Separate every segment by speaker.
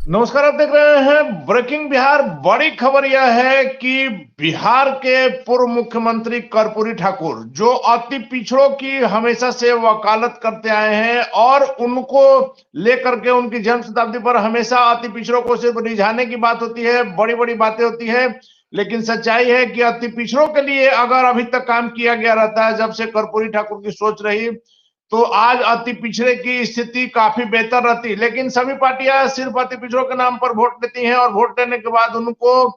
Speaker 1: नमस्कार, आप देख रहे हैं ब्रेकिंग बिहार। बड़ी खबर यह है कि बिहार के पूर्व मुख्यमंत्री कर्पूरी ठाकुर, जो अति पिछड़ों की हमेशा से वकालत करते आए हैं और उनको लेकर के उनकी जन्म शताब्दी पर हमेशा अति पिछड़ों को सिर्फ रिझाने की बात होती है, बड़ी बड़ी बातें होती है, लेकिन सच्चाई है कि अति पिछड़ों के लिए अगर अभी तक काम किया गया रहता है, जब से कर्पूरी ठाकुर की सोच रही, तो आज अति पिछड़े की स्थिति काफी बेहतर रहती। लेकिन सभी पार्टियां सिर्फ अति पिछड़ों के नाम पर वोट लेती हैं और वोट लेने के बाद उनको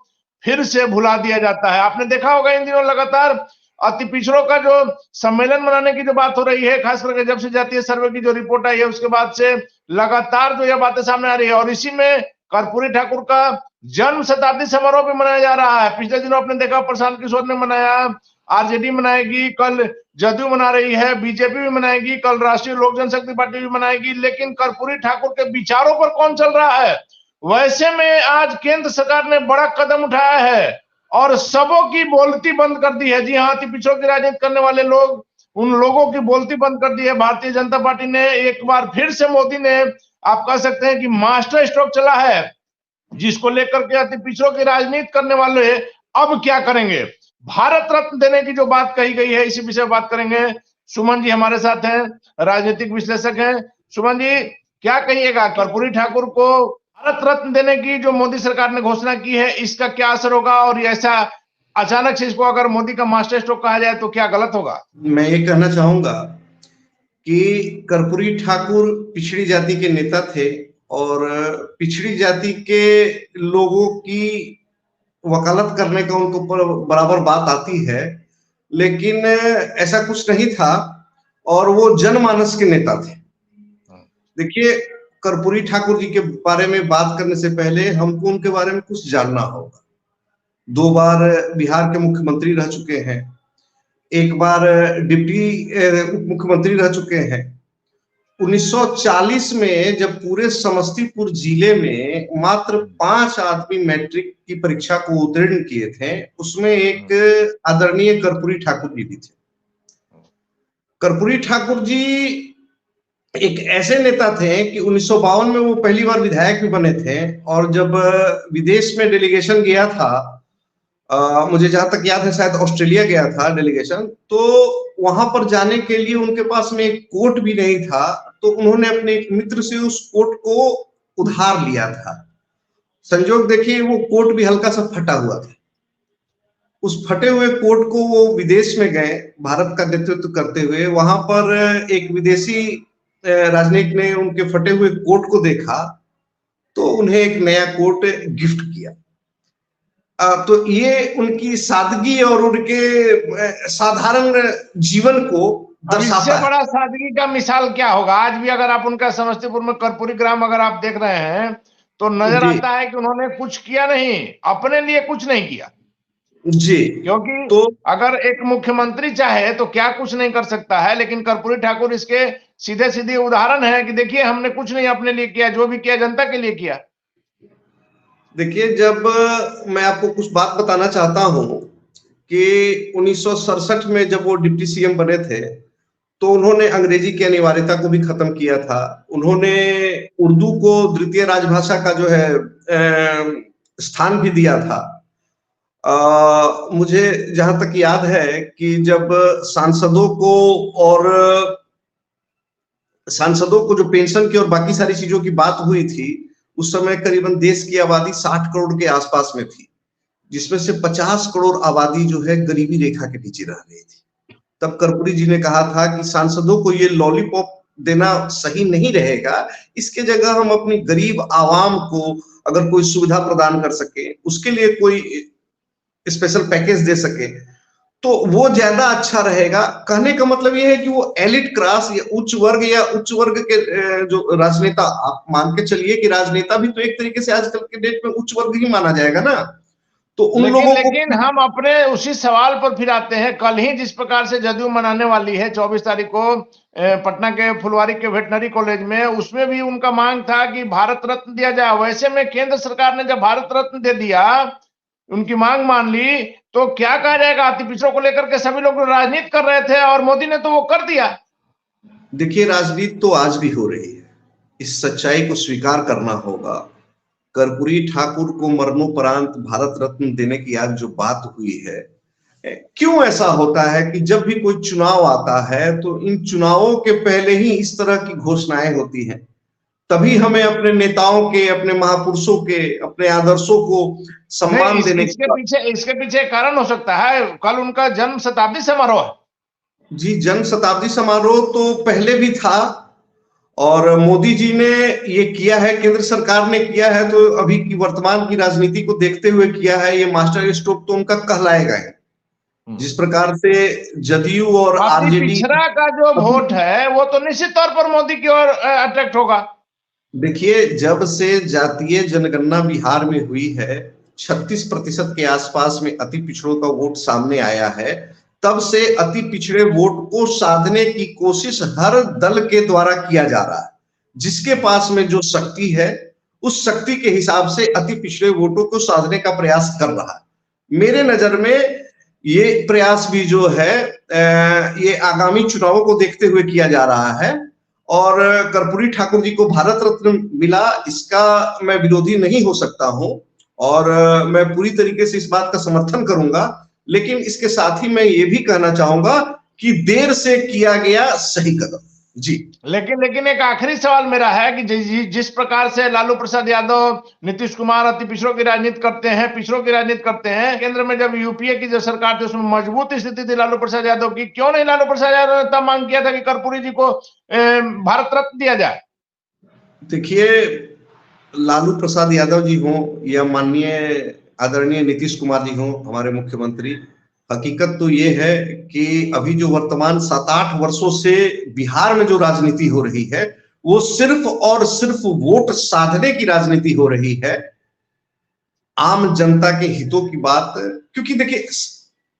Speaker 1: फिर से भुला दिया जाता है। आपने देखा होगा इन दिनों लगातार अति पिछड़ों का जो सम्मेलन मनाने की जो बात हो रही है, खास करके जब से जातीय सर्वे की जो रिपोर्ट आई है उसके बाद से लगातार जो यह बातें सामने आ रही है। और इसी में कर्पूरी ठाकुर का जन्म शताब्दी समारोह भी मनाया जा रहा है। पिछले दिनों आपने देखा प्रशांत किशोर ने मनाया, आरजेडी मनाएगी, कल जदयू मना रही है, बीजेपी भी मनाएगी, कल राष्ट्रीय लोक जनशक्ति पार्टी भी मनाएगी। लेकिन कर्पूरी ठाकुर के विचारों पर कौन चल रहा है? वैसे में आज केंद्र सरकार ने बड़ा कदम उठाया है और सबों की बोलती बंद कर दी है। जी हाँ, अति पिछड़ों की राजनीति करने वाले लोग, उन लोगों की बोलती बंद कर दी है। भारतीय जनता पार्टी ने एक बार फिर से, मोदी ने, आप कह सकते हैं कि मास्टर स्ट्रोक चला है, जिसको लेकर के अति पिछड़ों की राजनीति करने वाले अब क्या करेंगे। भारत रत्न देने की जो बात कही गई है, इसी विषय बात करेंगे। सुमन जी हमारे साथ हैं, राजनीतिक विश्लेषक हैं। सुमन जी, क्या कहिएगा, कर्पूरी ठाकुर को भारत रत्न देने की जो मोदी सरकार ने घोषणा की है, इसका क्या असर होगा? और ऐसा अचानक से इसको अगर मोदी का मास्टर स्ट्रोक कहा जाए तो क्या गलत होगा?
Speaker 2: मैं ये कहना चाहूंगा कि कर्पूरी ठाकुर पिछड़ी जाति के नेता थे और पिछड़ी जाति के लोगों की वकालत करने का उनके ऊपर बराबर बात आती है, लेकिन ऐसा कुछ नहीं था और वो जनमानस के नेता थे। देखिए, कर्पूरी ठाकुर जी के बारे में बात करने से पहले हमको उनके बारे में कुछ जानना होगा। 2 बार बिहार के मुख्यमंत्री रह चुके हैं, एक बार डिप्टी उप मुख्यमंत्री रह चुके हैं। 1940 में जब पूरे समस्तीपुर जिले में मात्र 5 आदमी मैट्रिक की परीक्षा को उत्तीर्ण किए थे, उसमें एक आदरणीय कर्पूरी ठाकुर जी भी थे। कर्पूरी ठाकुर जी एक ऐसे नेता थे कि 1952 में वो पहली बार विधायक भी बने थे और जब विदेश में डेलीगेशन गया था, मुझे जहां तक याद है शायद ऑस्ट्रेलिया गया था डेलीगेशन, तो वहां पर जाने के लिए उनके पास में एक कोट भी नहीं था, तो उन्होंने अपने एक मित्र से उस कोट को उधार लिया था। संयोग देखिए, वो कोट भी हल्का सा फटा हुआ था। उस फटे हुए कोट को वो विदेश में गए भारत का नेतृत्व करते हुए, वहां पर एक विदेशी राजनयिक ने उनके फटे हुए कोट को देखा तो उन्हें एक नया कोट गिफ्ट किया। तो ये उनकी सादगी और उनके साधारण जीवन को दर्शाता
Speaker 1: इससे
Speaker 2: है।
Speaker 1: बड़ा सादगी का मिसाल क्या होगा? आज भी अगर आप उनका समस्तीपुर में कर्पूरी ग्राम अगर आप देख रहे हैं तो नजर आता है कि उन्होंने कुछ किया नहीं, अपने लिए कुछ नहीं किया
Speaker 2: जी।
Speaker 1: क्योंकि
Speaker 2: तो
Speaker 1: अगर एक मुख्यमंत्री चाहे तो क्या कुछ नहीं कर सकता है, लेकिन कर्पूरी ठाकुर इसके सीधे सीधे उदाहरण है कि देखिए, हमने कुछ नहीं अपने लिए किया, जो भी किया जनता के लिए किया।
Speaker 2: देखिए, जब मैं आपको कुछ बात बताना चाहता हूं कि 1967 में जब वो डिप्टी सीएम बने थे तो उन्होंने अंग्रेजी की अनिवार्यता को भी खत्म किया था। उन्होंने उर्दू को द्वितीय राजभाषा का जो है स्थान भी दिया था। मुझे जहां तक याद है कि जब सांसदों को जो पेंशन की और बाकी सारी चीजों की बात हुई थी, उस समय करीबन देश की आबादी 60 करोड़ के आसपास में थी, जिसमें से 50 करोड़ आबादी जो है गरीबी रेखा के नीचे रह रही थी। तब कर्पूरी जी ने कहा था कि सांसदों को ये लॉलीपॉप देना सही नहीं रहेगा, इसके जगह हम अपनी गरीब आवाम को अगर कोई सुविधा प्रदान कर सके, उसके लिए कोई स्पेशल पैकेज दे सके तो वो ज्यादा अच्छा रहेगा। कहने का मतलब ये है कि वो एलिट क्लास या उच्च वर्ग के जो राजनेता, आप मान के चलिए कि राजनेता भी तो एक तरीके से आजकल के डेट में उच्च वर्ग ही माना जाएगा ना, तो उन लोगों को।
Speaker 1: लेकिन हम अपने उसी सवाल पर फिर आते हैं। कल ही जिस प्रकार से जदयू मनाने वाली है 24 तारीख को पटना के फुलवारी के वेटनरी कॉलेज में, उसमें भी उनका मांग था कि भारत रत्न दिया जाए। वैसे में केंद्र सरकार ने जब भारत रत्न दे दिया, उनकी मांग मान ली, तो क्या कहा जाएगा? अति पिछड़ों को लेकर के सभी लोग राजनीति कर रहे थे और मोदी ने तो वो कर दिया।
Speaker 2: देखिए, राजनीति तो आज भी हो रही है इस सच्चाई को स्वीकार करना होगा। कर्पूरी ठाकुर को मरणोपरांत भारत रत्न देने की आज जो बात हुई है, क्यों ऐसा होता है कि जब भी कोई चुनाव आता है तो इन चुनावों के पहले ही इस तरह की घोषणाएं होती हैं। तभी हमें अपने नेताओं के, अपने महापुरुषों के, अपने आदर्शों को
Speaker 1: नहीं,
Speaker 2: सम्मान देने की बात।
Speaker 1: इसके पीछे एक कारण हो सकता है, कल उनका जन्म शताब्दी समारोह है।
Speaker 2: जी, जन्म शताब्दी समारोह तो पहले भी था और मोदी जी ने ये किया है, केंद्र सरकार ने किया है, तो अभी की वर्तमान की राजनीति को देखते हुए किया है। ये मास्टर स्ट्रोक तो उनका कहलाएगा ही। जिस प्रकार से जदयू और आरजेडी,
Speaker 1: पिछड़ा का जो वोट है वो तो निश्चित तौर पर मोदी की ओर अट्रैक्ट होगा।
Speaker 2: देखिए, जब से जातीय जनगणना बिहार में हुई है, 36% के आसपास में अति पिछड़ों का वोट सामने आया है, तब से अति पिछड़े वोट को साधने की कोशिश हर दल के द्वारा किया जा रहा है। जिसके पास में जो शक्ति है, उस शक्ति के हिसाब से अति पिछड़े वोटों को साधने का प्रयास कर रहा है। मेरे नजर में ये प्रयास भी जो है ये आगामी चुनावों को देखते हुए किया जा रहा है। और कर्पूरी ठाकुर जी को भारत रत्न मिला, इसका मैं विरोधी नहीं हो सकता हूं और मैं पूरी तरीके से इस बात का समर्थन करूंगा। लेकिन इसके साथ ही मैं ये भी कहना चाहूंगा कि देर से किया गया सही कदम। जी, लेकिन
Speaker 1: एक आखिरी सवाल मेरा है कि जिस प्रकार से लालू प्रसाद यादव, नीतीश कुमार अति पिछड़ों की राजनीति करते हैं, पिछड़ों की राजनीति करते हैं, केंद्र में जब यूपीए की जो सरकार थी उसमें मजबूत स्थिति थी लालू प्रसाद यादव की, क्यों नहीं लालू प्रसाद यादव ने तब मांग किया था कि कर्पूरी जी को भारत रत्न दिया जाए?
Speaker 2: देखिए, लालू प्रसाद यादव जी हों या माननीय आदरणीय नीतीश कुमार जी हों, हमारे मुख्यमंत्री, हकीकत तो ये है कि अभी जो वर्तमान 7-8 वर्षों से बिहार में जो राजनीति हो रही है, वो सिर्फ और सिर्फ वोट साधने की राजनीति हो रही है, आम जनता के हितों की बात। क्योंकि देखिए,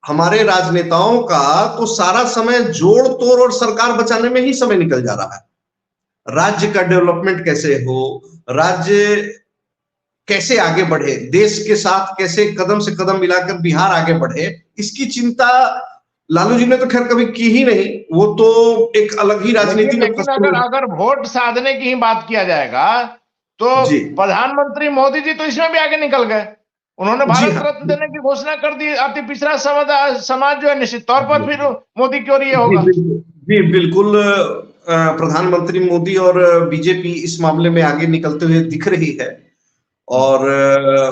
Speaker 2: हमारे राजनेताओं का तो सारा समय जोड़ तोड़ और सरकार बचाने में ही समय निकल जा रहा है। राज्य का डेवलपमेंट कैसे हो, राज्य कैसे आगे बढ़े, देश के साथ कैसे कदम से कदम मिलाकर बिहार आगे बढ़े, इसकी चिंता लालू जी ने तो खैर कभी की ही नहीं। वो तो एक अलग ही राजनीति में
Speaker 1: अगर वोट साधने की ही बात किया जाएगा तो प्रधानमंत्री मोदी जी तो इसमें भी आगे निकल गए। उन्होंने भारत रत्न देने की घोषणा कर दी। अति पिछड़ा समाज जो है निश्चित तौर पर फिर मोदी की ओर ये होगा।
Speaker 2: जी बिल्कुल, प्रधानमंत्री मोदी और बीजेपी इस मामले में आगे निकलते हुए दिख रही है। और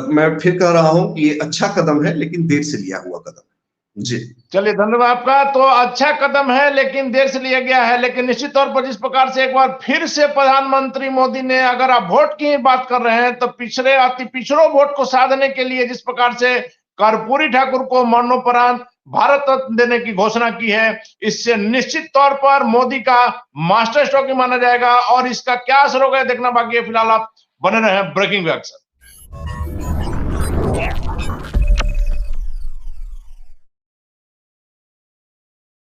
Speaker 2: मैं फिर कह रहा हूं कि ये अच्छा कदम है, लेकिन देर से लिया हुआ कदम है। जी,
Speaker 1: चलिए, धन्यवाद आपका। तो अच्छा कदम है लेकिन देर से लिया गया है, लेकिन निश्चित तौर पर जिस प्रकार से एक बार फिर से प्रधानमंत्री मोदी ने, अगर आप वोट की बात कर रहे हैं तो पिछड़े अति पिछड़ों वोट को साधने के लिए जिस प्रकार से कर्पूरी ठाकुर को मरणोपरांत भारत रत्न देने की घोषणा की है, इससे निश्चित तौर पर मोदी का मास्टर स्ट्रोक ही माना जाएगा। और इसका क्या असर होगा देखना बाकी है। फिलहाल आप बने रहे ब्रेकिंग रिएक्शन।